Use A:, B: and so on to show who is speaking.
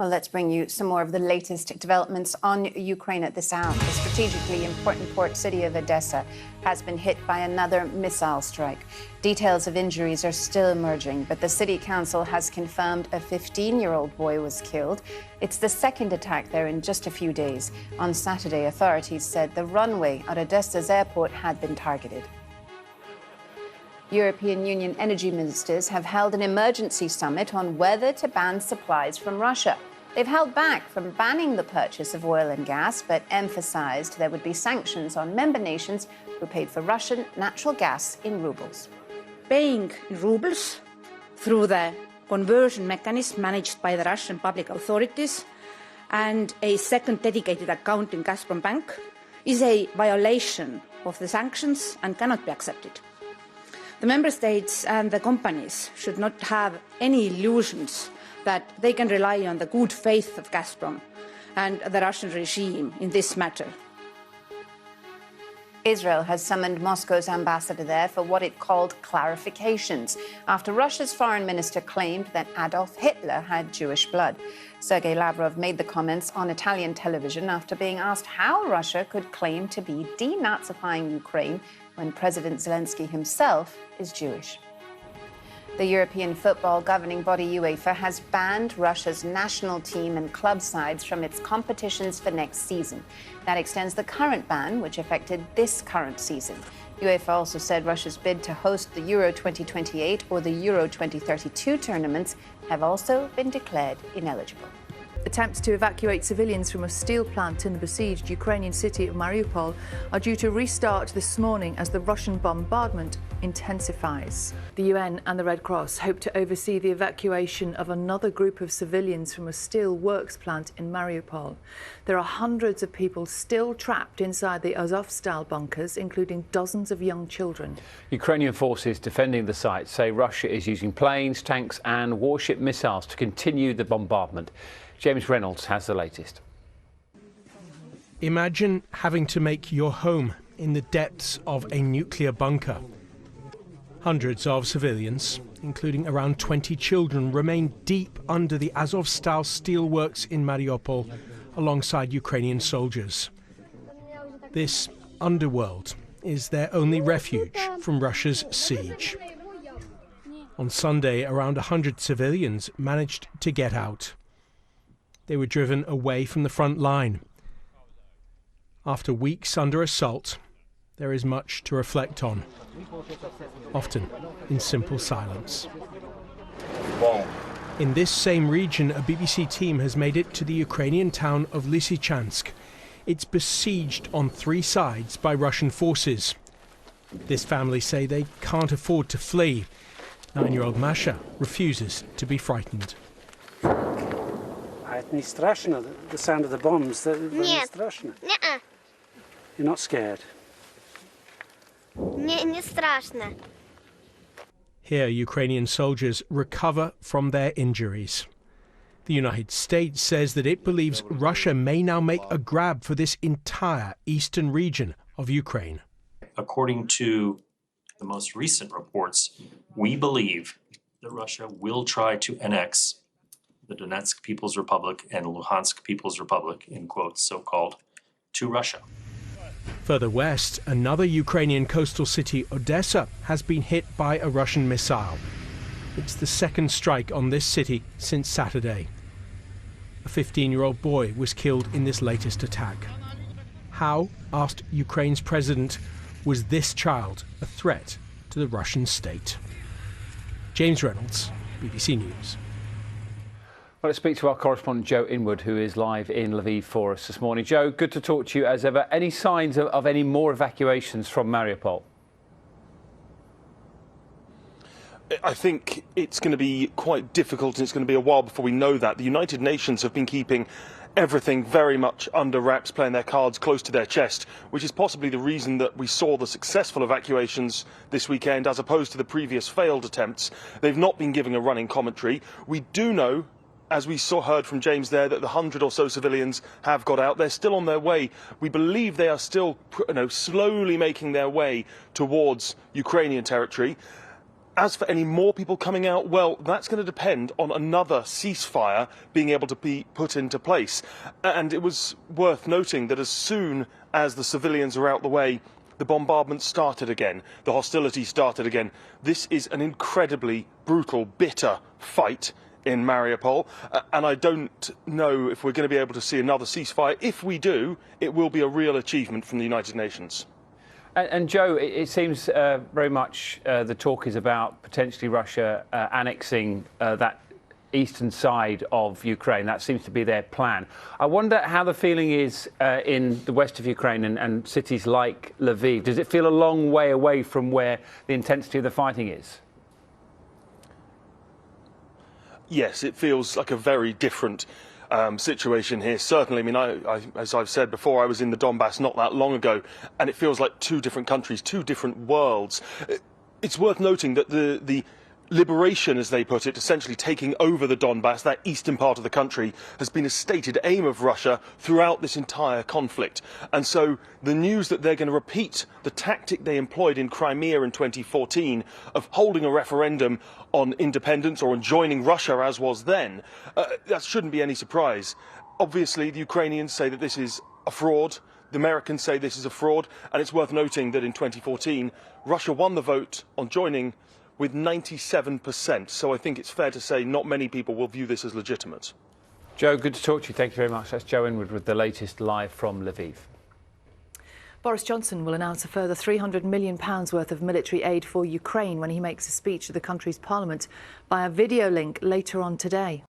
A: Well, let's bring you some more of the latest developments on Ukraine at this hour. The strategically important port city of Odesa has been hit by another missile strike. Details of injuries are still emerging, but the city council has confirmed a 15-year-old boy was killed. It's the second attack there in just a few days. On Saturday, authorities said the runway at Odesa's airport had been targeted. European Union energy ministers have held an emergency summit on whether to ban supplies from Russia. They've held back from banning the purchase of oil and gas, but emphasized there would be sanctions on member nations who paid for Russian natural gas in rubles.
B: Paying in rubles through the conversion mechanism managed by the Russian public authorities and a second dedicated account in Gazprom Bank is a violation of the sanctions and cannot be accepted. The member states and the companies should not have any illusions that they can rely on the good faith of Gazprom and the Russian regime in this matter.
A: Israel has summoned Moscow's ambassador there for what it called clarifications after Russia's foreign minister claimed that Adolf Hitler had Jewish blood. Sergei Lavrov made the comments on Italian television after being asked how Russia could claim to be denazifying Ukraine when President Zelensky himself is Jewish. The European football governing body UEFA has banned Russia's national team and club sides from its competitions for next season. That extends the current ban, which affected this current season. UEFA also said Russia's bid to host the Euro 2028 or the Euro 2032 tournaments have also been declared ineligible.
C: Attempts to evacuate civilians from a steel plant in the besieged Ukrainian city of Mariupol are due to restart this morning as the Russian bombardment intensifies. The UN and the Red Cross hope to oversee the evacuation of another group of civilians from a steel works plant in Mariupol. There are hundreds of people still trapped inside the Azovstal bunkers, including dozens of young children.
D: Ukrainian forces defending the site say Russia is using planes, tanks and warship missiles to continue the bombardment. James Reynolds has the latest.
E: Imagine having to make your home in the depths of a nuclear bunker. Hundreds of civilians, including around 20 children, remain deep under the Azovstal steelworks in Mariupol alongside Ukrainian soldiers. This underworld is their only refuge from Russia's siege. On Sunday, around 100 civilians managed to get out. They were driven away from the front line. After weeks under assault, there is much to reflect on, often in simple silence. In this same region, a BBC team has made it to the Ukrainian town of Lysychansk. It's besieged on three sides by Russian forces. This family say they can't afford to flee. 9-year-old Masha refuses to be frightened.
F: Не страшно, the sound of the bombs. Не страшно. You're not scared.
G: Не страшно.
E: Here, Ukrainian soldiers recover from their injuries. The United States says that it believes Russia may now make a grab for this entire eastern region of Ukraine.
H: According to the most recent reports, we believe that Russia will try to annex the Donetsk People's Republic and Luhansk People's Republic, in quotes, so-called, to Russia.
E: Further west, another Ukrainian coastal city, Odesa, has been hit by a Russian missile. It's the second strike on this city since Saturday. A 15-year-old boy was killed in this latest attack. How, asked Ukraine's president, was this child a threat to the Russian state? James Reynolds, BBC News.
D: Well, let's speak to our correspondent Joe Inwood, who is live in Lviv for us this morning. Joe, good to talk to you as ever. Any signs of any more evacuations from Mariupol?
I: I think it's going to be quite difficult, and it's going to be a while before we know that. The United Nations have been keeping everything very much under wraps, playing their cards close to their chest, which is possibly the reason that we saw the successful evacuations this weekend as opposed to the previous failed attempts. They've not been giving a running commentary. We do know, as we heard from James there, that the 100 or so civilians have got out. They're still on their way. We believe they are still slowly making their way towards Ukrainian territory. As for any more people coming out, well, that's going to depend on another ceasefire being able to be put into place. And it was worth noting that as soon as the civilians are out the way, the bombardment started again, the hostility started again. This is an incredibly brutal, bitter fight in Mariupol, and I don't know if we're going to be able to see another ceasefire. If we do, it will be a real achievement from the United Nations.
D: And Joe, it seems very much the talk is about potentially Russia annexing that eastern side of Ukraine. That seems to be their plan. I wonder how the feeling is in the west of Ukraine and cities like Lviv. Does it feel a long way away from where the intensity of the fighting is?
I: Yes, it feels like a very different situation here. Certainly, I mean, as I've said before, I was in the Donbass not that long ago, and it feels like two different countries, two different worlds. It's worth noting that the liberation, as they put it, essentially taking over the Donbass, that eastern part of the country, has been a stated aim of Russia throughout this entire conflict. And so the news that they're going to repeat the tactic they employed in Crimea in 2014 of holding a referendum on independence or on joining Russia as was then, that shouldn't be any surprise. Obviously, the Ukrainians say that this is a fraud. The Americans say this is a fraud. And it's worth noting that in 2014, Russia won the vote on joining with 97%. So I think it's fair to say not many people will view this as legitimate.
D: Joe, good to talk to you. Thank you very much. That's Joe Inwood with the latest live from Lviv.
C: Boris Johnson will announce a further £300 million worth of military aid for Ukraine when he makes a speech to the country's parliament via video link later on today.